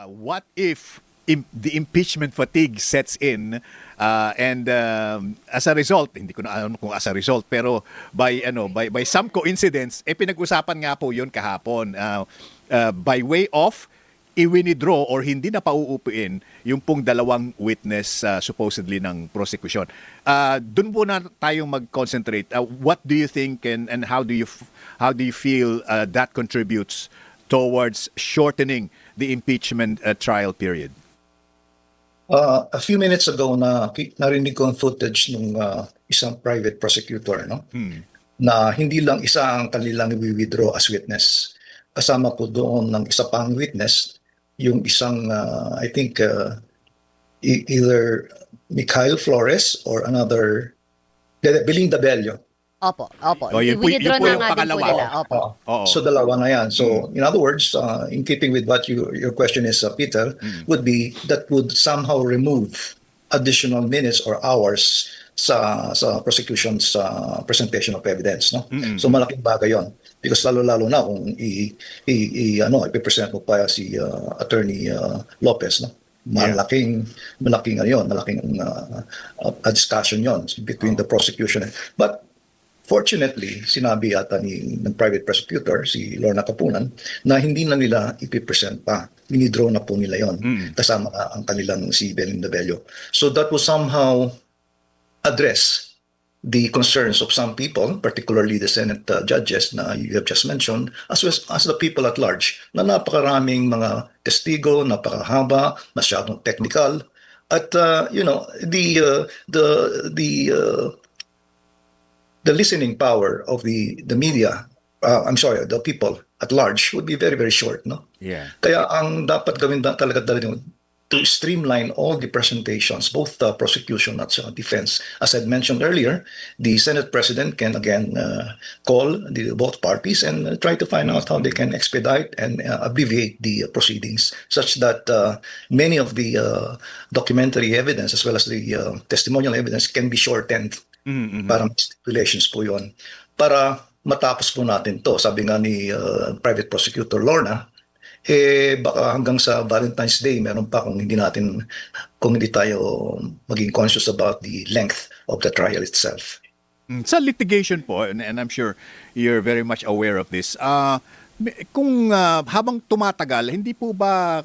What if the impeachment fatigue sets in and as a result, hindi ko na alam kung as a result, pero by some coincidence pinag-usapan nga po 'yon kahapon, by way of i-withdraw or hindi na pauupuin yung pong dalawang witness supposedly ng prosecution. Doon po na tayong mag-concentrate. What do you think and how do you feel that contributes towards shortening the impeachment trial period? A few minutes ago narinig ko ang footage ng isang private prosecutor, no? Na hindi lang isa ang kanilang i-withdraw as witness. Kasama po doon ng isa pang witness, yung isang I think either Mikhail Flores or another Belinda Bello. Opo. yun I-withdraw po na yung nga din po pangalawa. nila. Opo. Oo. So dalawa na yan. So in other words, in keeping with what your question is, Peter, would be that would somehow remove additional minutes or hours sa prosecution's presentation of evidence, no? So malaking bagay yon, because lalo na kung ipipresent mo pa si Attorney Lopez, no? Malaking discussion yon between the prosecution. But fortunately, sinabi yata ng private prosecutor, si Lorna Capunan, na hindi na nila ipipresent pa. Winidraw na po nila yon, kasama ang kanilang si Belinda Bello. So that will somehow address the concerns of some people, particularly the Senate judges na you have just mentioned, as well as the people at large, na napakaraming mga testigo, napakahaba, masyadong technical, at the listening power of the media, the people at large would be very, very short, no? Yeah. Kaya ang dapat gawin talaga to streamline all the presentations, both the prosecution at defense. As I mentioned earlier, the Senate President can again call both parties and try to find out how they can expedite and abbreviate the proceedings, such that many of the documentary evidence as well as the testimonial evidence can be shortened. Para stipulations po yun. Para matapos po natin to. Sabi nga ni Private Prosecutor Lorna, baka hanggang sa Valentine's Day meron pa kung hindi tayo maging conscious about the length of the trial itself. Sa litigation po, and I'm sure you're very much aware of this, kung habang tumatagal, hindi po ba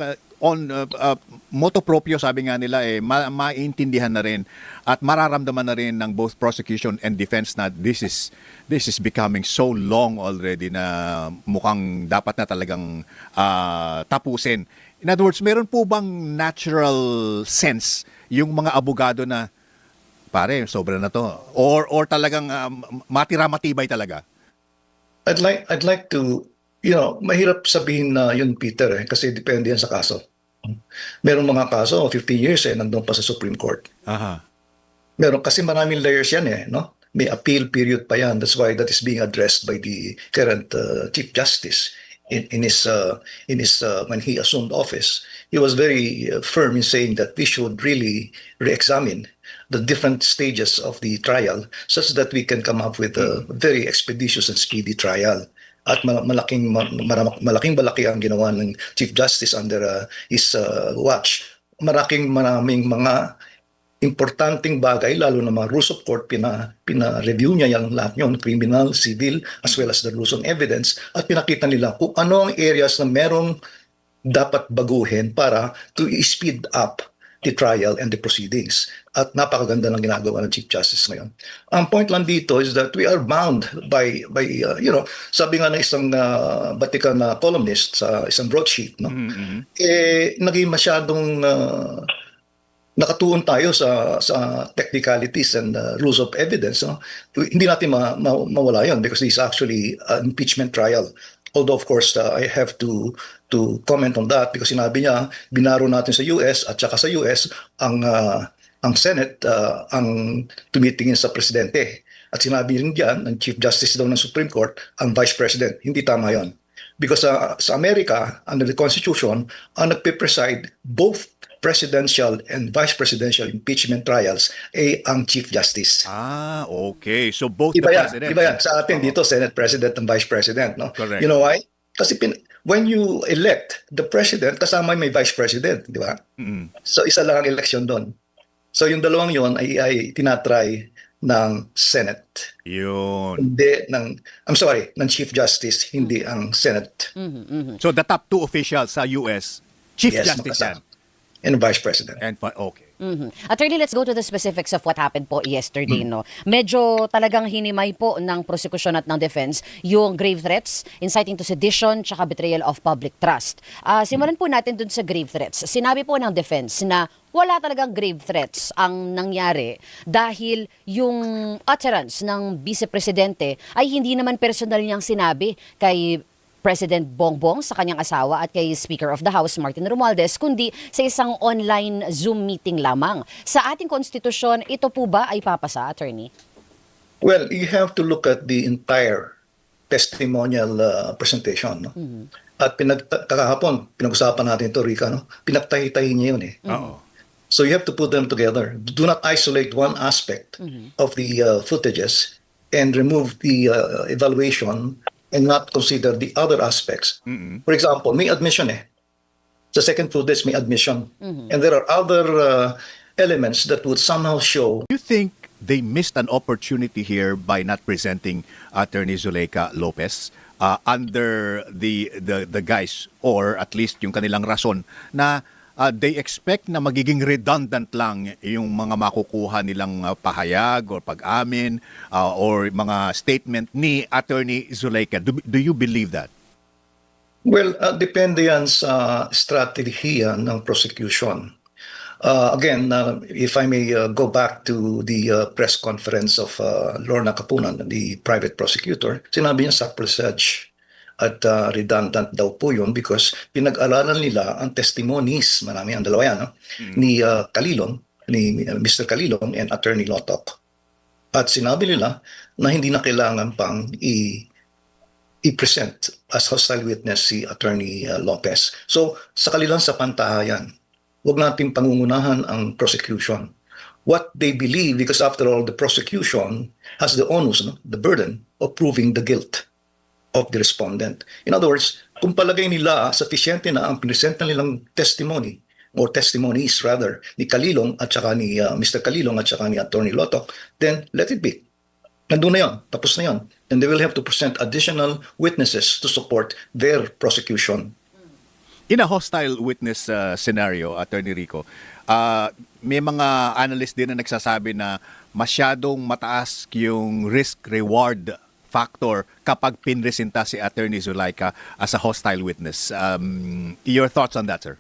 motu proprio, sabi nga nila, maintindihan na rin at mararamdaman na rin ng both prosecution and defense na this is becoming so long already na mukhang dapat na talagang tapusin. In other words, meron po bang natural sense yung mga abogado na pare, sobra na to, or talagang matibay talaga? I'd like to, mahirap sabihin na yun, Peter, kasi depende yan sa kaso. Merong mga kaso 15 years nandun pa sa Supreme Court. Meron kasi maraming layers yan, no? May appeal period pa yan. That's why that is being addressed by the current Chief Justice in his when he assumed office. He was very firm in saying that we should really re-examine the different stages of the trial such that we can come up with a very expeditious and speedy trial. At malaking balaki ang ginawa ng Chief Justice under his watch. Maraming mga importanteng bagay, lalo na mga rules of court, pina-review niya yung lahat yun, criminal, civil, as well as the rules of evidence, at pinakita nila kung ano ang areas na merong dapat baguhin para to speed up the trial and the proceedings. At napakaganda ng ginagawa ng Chief Justice ngayon. Ang point lang dito is that we are bound by sabi nga ng isang Vatican na columnist sa isang broadsheet, no? Naging masyadong nakatuon tayo sa technicalities and rules of evidence, no? Hindi natin mawala yon because this is actually an impeachment trial. Although of course I have to comment on that because sinabi niya binaro natin sa US at saka sa US ang Senate ang tumitingin sa presidente. At sinabi rin diyan ng Chief Justice daw ng Supreme Court ang Vice President. Hindi tama 'yon. Because sa America, under the Constitution, ang nagpe-preside both presidential and vice presidential impeachment trials ang Chief Justice. Okay. So both Iba the yan, president. iba yan. Sa atin dito, Senate President and Vice President. No? Correct. You know why? Kasi when you elect the president, kasama may vice president, di ba? So isa lang ang election doon. So yung dalawang yon ay tinatry ng Senate. Yun. Hindi ng Chief Justice, hindi ang Senate. So the top two officials sa US, Chief Yes, Justice yan. and Vice President. Okay. Attorney, let's go to the specifics of what happened po yesterday. No? Medyo talagang hinimay po ng prosecution at ng defense yung grave threats, inciting to sedition, tsaka betrayal of public trust. Simulan po natin dun sa grave threats. Sinabi po ng defense na wala talagang grave threats ang nangyari dahil yung utterance ng vice-presidente ay hindi naman personal niyang sinabi kay President Bongbong sa kanyang asawa at kay Speaker of the House Martin Romualdez, kundi sa isang online Zoom meeting lamang. Sa ating konstitusyon, ito po ba ay papasa, Attorney? Well, you have to look at the entire testimonial presentation. No? At kakahapon, pinag-usapan natin ito, Rica, no? Pinagtahi-tahi niya yun eh. So you have to put them together. Do not isolate one aspect of the footages and remove the evaluation and not consider the other aspects. For example, may admission eh. Sa second footage, may admission. And there are other elements that would somehow show. You think they missed an opportunity here by not presenting Attorney Zuleika Lopez under the guise, or at least yung kanilang rason, na they expect na magiging redundant lang yung mga makukuha nilang pahayag or pag-amin or mga statement ni Attorney Zuleika. Do you believe that? Well, depende yan sa strategiya ng prosecution. Again, if I may go back to the press conference of Lorna Capunan, the private prosecutor, sinabi niya surplusage at redundant daw po yun because pinag-aralan nila ang testimonies, marami ang dalawa yan, no? Ni Calilong, ni Mr. Calilong and Attorney Lotok. At sinabi nila na hindi na kailangan pang i-present as hostile witness si Attorney Lopez. So, sa kanilang sapantayan, huwag natin pangungunahan ang prosecution. What they believe, because after all, the prosecution has the onus, no? The burden of proving the guilt of the respondent. In other words, kung palagay nila sufficiente na ang present na nilang testimony or testimonies rather ni Calilong at saka ni Mr. Calilong at saka ni Attorney Lotok, then let it be. Nandun na yun, tapos na yun. And they will have to present additional witnesses to support their prosecution. In a hostile witness scenario, Attorney Rico, may mga analyst din na nagsasabi na masyadong mataas yung risk-reward factor kapag pinresenta si Attorney Zuleika as a hostile witness. Your thoughts on that, sir?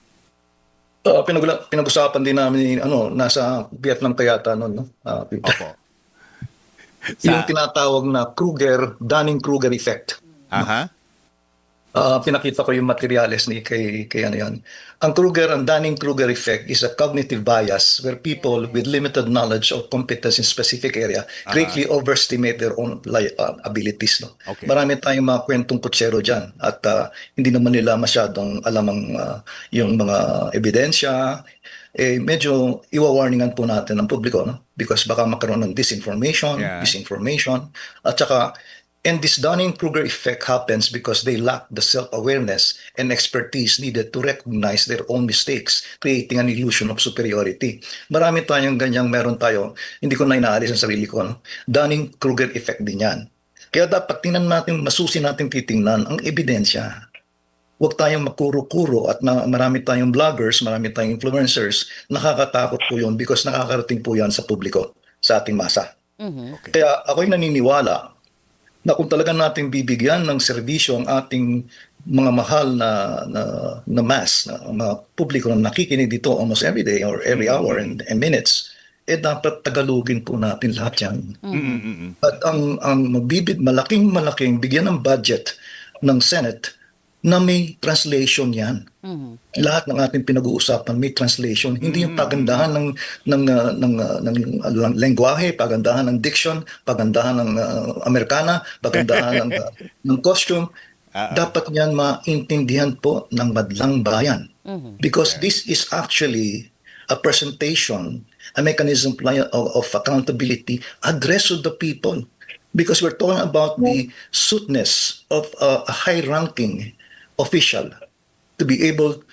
Pinag-usapan din namin nasa Vietnam kayata noon, no? Opo. Yung tinatawag na Dunning-Kruger effect. Aha. Pinakita ko yung materials ni kay ano yan. Ang Dunning-Kruger effect is a cognitive bias where people with limited knowledge or competence in specific area greatly overestimate their own abilities. No? Okay. Marami tayong mga kwentong kutsero dyan at hindi naman nila masyadong alam yung mga ebidensya. Medyo iwa-warningan po natin ng publiko, no? Because baka magkaroon ng disinformation, misinformation, at saka. And this Dunning-Kruger effect happens because they lack the self-awareness and expertise needed to recognize their own mistakes, creating an illusion of superiority. Marami tayong ganyang meron tayo, hindi ko na inaalis ang sarili ko, no? Dunning-Kruger effect din yan. Kaya dapat masusi natin titingnan ang ebidensya. Huwag tayong makuro-kuro at marami tayong vloggers, marami tayong influencers, nakakatakot po yun because nakakarating po yan sa publiko, sa ating masa. Okay. Kaya ako'y naniniwala na kung talaga natin bibigyan ng serbisyo ang ating mga mahal na mass, na mga publiko na nakikinig dito almost every day or every hour and minutes, dapat tagalogin po natin lahat yan. At ang malaking bigyan ng budget ng Senate na may translation yan. Lahat ng ating pinag-uusapan may translation. Hindi yung pagandahan ng lengguwahe, pagandahan ng diction, pagandahan ng Amerikana, pagandahan ng costume. Dapat yan maintindihan po ng madlang bayan. Because this is actually a presentation, a mechanism of accountability addressed to the people. Because we're talking about the suitness of a high-ranking official to be able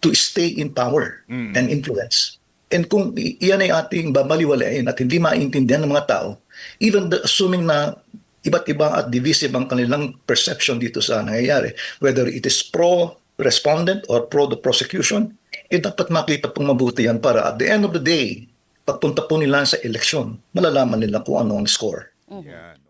to stay in power and influence. And kung iyan ay ating babaliwalain at hindi maintindihan ng mga tao, even assuming na iba't iba at divisive ang kanilang perception dito sa nangyayari, whether it is pro-respondent or pro the prosecution, dapat makita pong mabuti yan para at the end of the day, pagpunta po nila sa eleksyon, malalaman nila kung ano ang score. Yan.